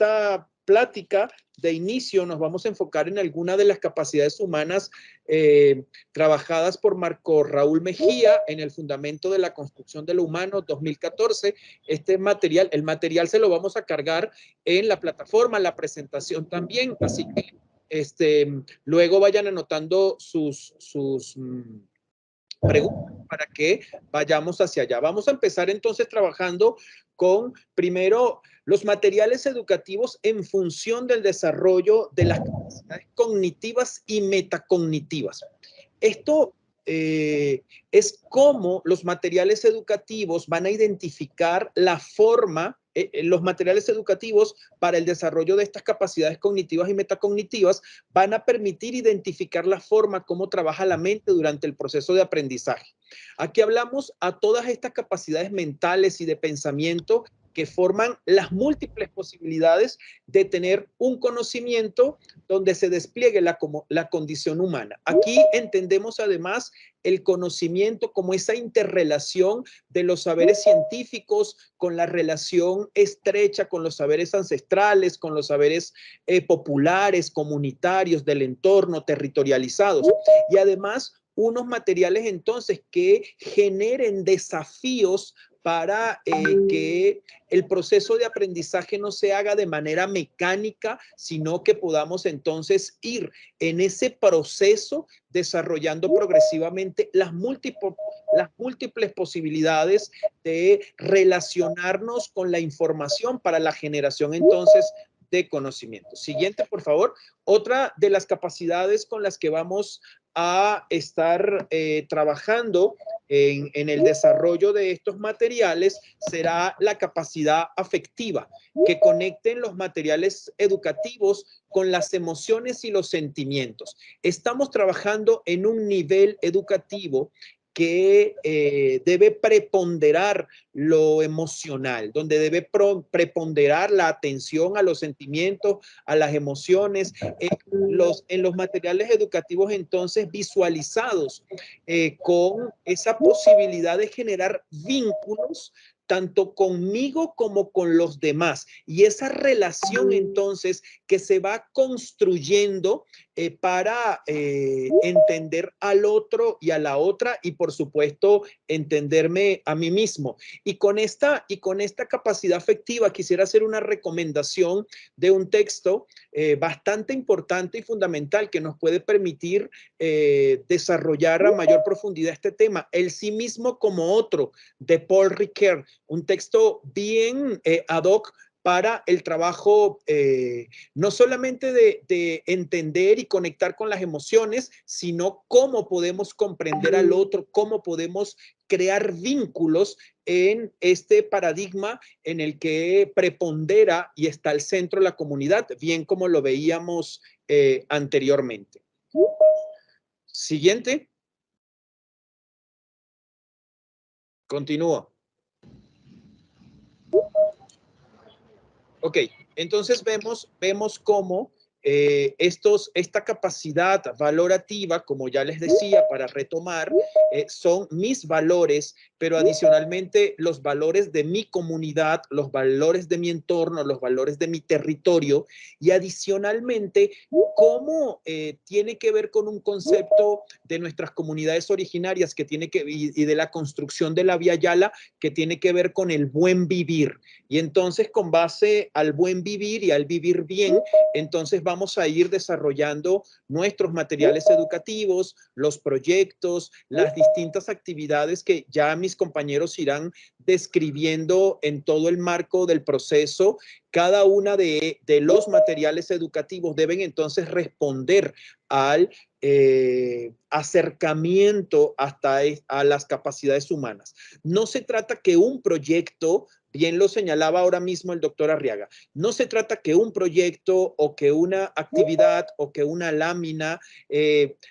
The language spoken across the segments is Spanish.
esta plática de inicio nos vamos a enfocar en algunas de las capacidades humanas trabajadas por Marco Raúl Mejía en el Fundamento de la Construcción de lo Humano 2014. Este material, el material se lo vamos a cargar en la plataforma, la presentación también, así que luego vayan anotando sus preguntas para que vayamos hacia allá. Vamos a empezar entonces trabajando con, primero, los materiales educativos en función del desarrollo de las capacidades cognitivas y metacognitivas. Esto es cómo los materiales educativos van a identificar la forma, los materiales educativos para el desarrollo de estas capacidades cognitivas y metacognitivas van a permitir identificar la forma como trabaja la mente durante el proceso de aprendizaje. Aquí hablamos a todas estas capacidades mentales y de pensamiento que forman las múltiples posibilidades de tener un conocimiento donde se despliegue la condición humana. Aquí entendemos además el conocimiento como esa interrelación de los saberes científicos con la relación estrecha con los saberes ancestrales, con los saberes populares, comunitarios, del entorno, territorializados. Y además, unos materiales entonces que generen desafíos para que el proceso de aprendizaje no se haga de manera mecánica, sino que podamos entonces ir en ese proceso desarrollando progresivamente las múltiples posibilidades de relacionarnos con la información para la generación entonces de conocimiento. Siguiente, por favor. Otra de las capacidades con las que vamos a estar trabajando en el desarrollo de estos materiales será la capacidad afectiva, que conecten los materiales educativos con las emociones y los sentimientos. Estamos trabajando en un nivel educativo que debe preponderar lo emocional, donde debe preponderar la atención a los sentimientos, a las emociones, en los materiales educativos entonces visualizados con esa posibilidad de generar vínculos tanto conmigo como con los demás. Y esa relación entonces que se va construyendo para entender al otro y a la otra y por supuesto entenderme a mí mismo. Y con esta capacidad afectiva quisiera hacer una recomendación de un texto bastante importante y fundamental que nos puede permitir desarrollar a mayor profundidad este tema, El sí mismo como otro, de Paul Ricoeur, un texto bien ad hoc para el trabajo no solamente de entender y conectar con las emociones, sino cómo podemos comprender al otro, cómo podemos crear vínculos en este paradigma en el que prepondera y está al centro la comunidad, bien como lo veíamos anteriormente. Siguiente. Continúo. Ok, entonces vemos cómo esta capacidad valorativa, como ya les decía, para retomar, son mis valores, pero adicionalmente los valores de mi comunidad, los valores de mi entorno, los valores de mi territorio, y adicionalmente cómo tiene que ver con un concepto de nuestras comunidades originarias que tiene que, y de la construcción de la Vía Yala, que tiene que ver con el buen vivir. Y entonces con base al buen vivir y al vivir bien, entonces vamos a ir desarrollando nuestros materiales educativos, los proyectos, las distintas actividades que ya mis compañeros irán describiendo en todo el marco del proceso. Cada una de los materiales educativos deben entonces responder al acercamiento hasta a las capacidades humanas. No se trata que un proyecto, bien lo señalaba ahora mismo el doctor Arriaga, no se trata que un proyecto o que una actividad o que una lámina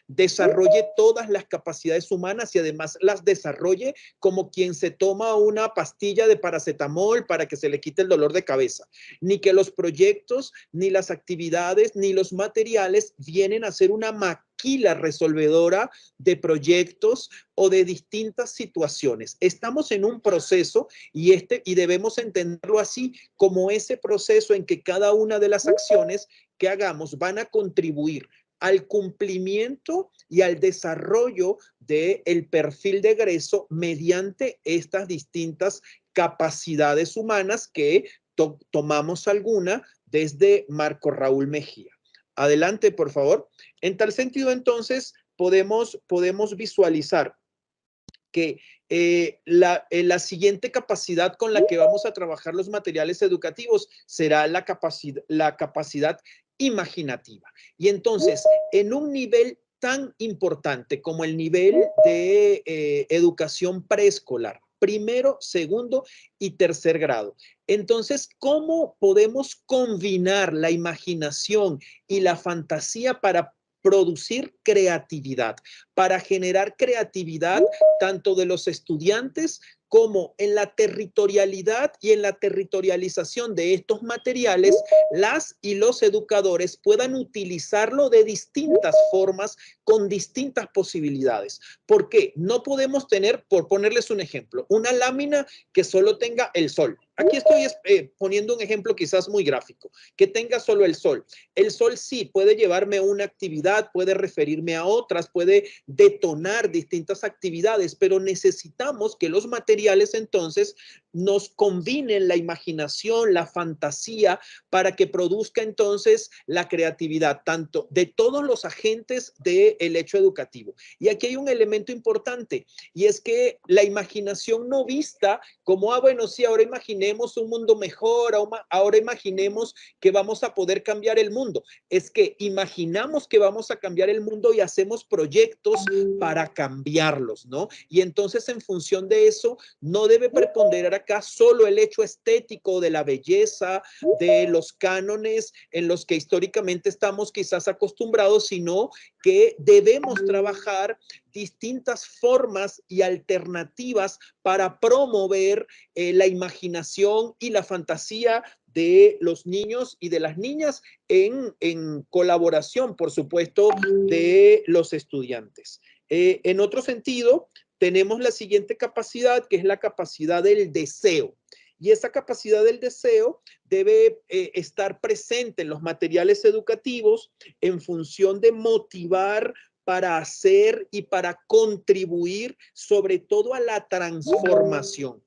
desarrolle todas las capacidades humanas y además las desarrolle como quien se toma una pastilla de paracetamol para que se le quite el dolor de cabeza. Ni que los proyectos, ni las actividades, ni los materiales vienen a ser una maquinaria maquila resolvedora de proyectos o de distintas situaciones. Estamos en un proceso y debemos entenderlo así, como ese proceso en que cada una de las acciones que hagamos van a contribuir al cumplimiento y al desarrollo del perfil de egreso mediante estas distintas capacidades humanas que tomamos alguna desde Marco Raúl Mejía. Adelante, por favor. En tal sentido, entonces, podemos visualizar que la siguiente capacidad con la que vamos a trabajar los materiales educativos será la capacidad imaginativa. Y entonces, en un nivel tan importante como el nivel de educación preescolar, primero, segundo y tercer grado. Entonces, ¿cómo podemos combinar la imaginación y la fantasía para producir creatividad, para generar creatividad tanto de los estudiantes como en la territorialidad y en la territorialización de estos materiales, las y los educadores puedan utilizarlo de distintas formas, con distintas posibilidades? Porque no podemos tener, por ponerles un ejemplo, una lámina que solo tenga el sol. Aquí estoy poniendo un ejemplo quizás muy gráfico, que tenga solo el sol. El sol sí puede llevarme a una actividad, puede referirme a otras, puede detonar distintas actividades, pero necesitamos que los materiales entonces nos combinen la imaginación, la fantasía, para que produzca entonces la creatividad, tanto de todos los agentes del hecho educativo. Y aquí hay un elemento importante, y es que la imaginación no vista como, bueno, sí, ahora imaginemos un mundo mejor, ahora imaginemos que vamos a poder cambiar el mundo. Es que imaginamos que vamos a cambiar el mundo y hacemos proyectos para cambiarlos, ¿no? Y entonces, en función de eso, no debe preponderar acá solo el hecho estético de la belleza, de los cánones en los que históricamente estamos quizás acostumbrados, sino que debemos trabajar distintas formas y alternativas para promover la imaginación y la fantasía de los niños y de las niñas en colaboración, por supuesto, de los estudiantes. En otro sentido, tenemos la siguiente capacidad, que es la capacidad del deseo. Y esa capacidad del deseo debe estar presente en los materiales educativos en función de motivar para hacer y para contribuir sobre todo a la transformación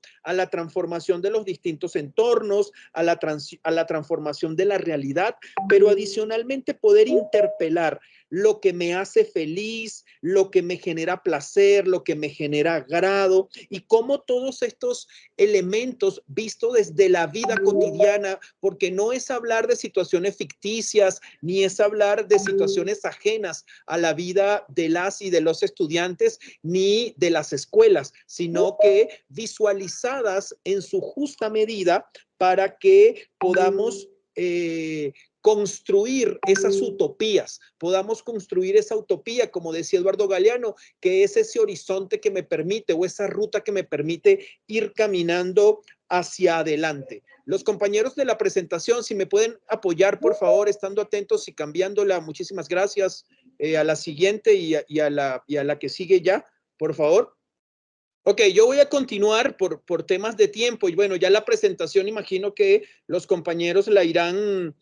de los distintos entornos, a la transformación de la realidad, pero adicionalmente poder interpelar lo que me hace feliz, lo que me genera placer, lo que me genera agrado, y cómo todos estos elementos vistos desde la vida cotidiana, porque no es hablar de situaciones ficticias, ni es hablar de situaciones ajenas a la vida de las y de los estudiantes, ni de las escuelas, sino que visualizadas en su justa medida para que podamos construir esas utopías, podamos construir esa utopía, como decía Eduardo Galeano, que es ese horizonte que me permite, o esa ruta que me permite ir caminando hacia adelante. Los compañeros de la presentación, si me pueden apoyar, por favor, estando atentos y cambiándola, muchísimas gracias, a la siguiente y a la que sigue ya, por favor. Ok, yo voy a continuar por temas de tiempo, y bueno, ya la presentación imagino que los compañeros la irán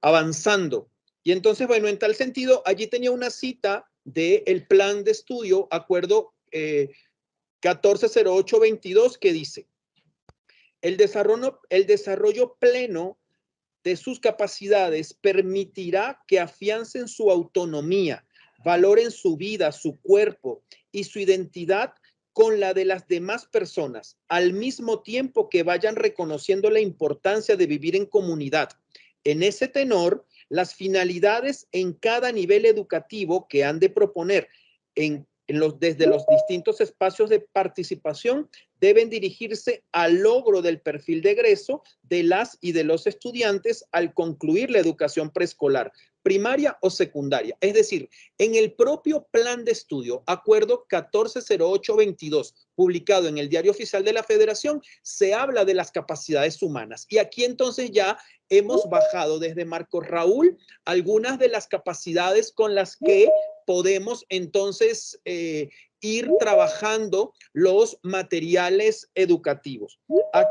avanzando. Y entonces, bueno, en tal sentido, allí tenía una cita del plan de estudio, acuerdo 140822, que dice: el desarrollo pleno de sus capacidades permitirá que afiancen su autonomía, valoren su vida, su cuerpo y su identidad con la de las demás personas, al mismo tiempo que vayan reconociendo la importancia de vivir en comunidad. En ese tenor, las finalidades en cada nivel educativo que han de proponer en desde los distintos espacios de participación, deben dirigirse al logro del perfil de egreso de las y de los estudiantes al concluir la educación preescolar, primaria o secundaria. Es decir, en el propio plan de estudio, acuerdo 140822, publicado en el Diario Oficial de la Federación, se habla de las capacidades humanas. Y aquí entonces ya hemos bajado desde Marcos Raúl algunas de las capacidades con las que podemos entonces ir trabajando los materiales educativos. Aquí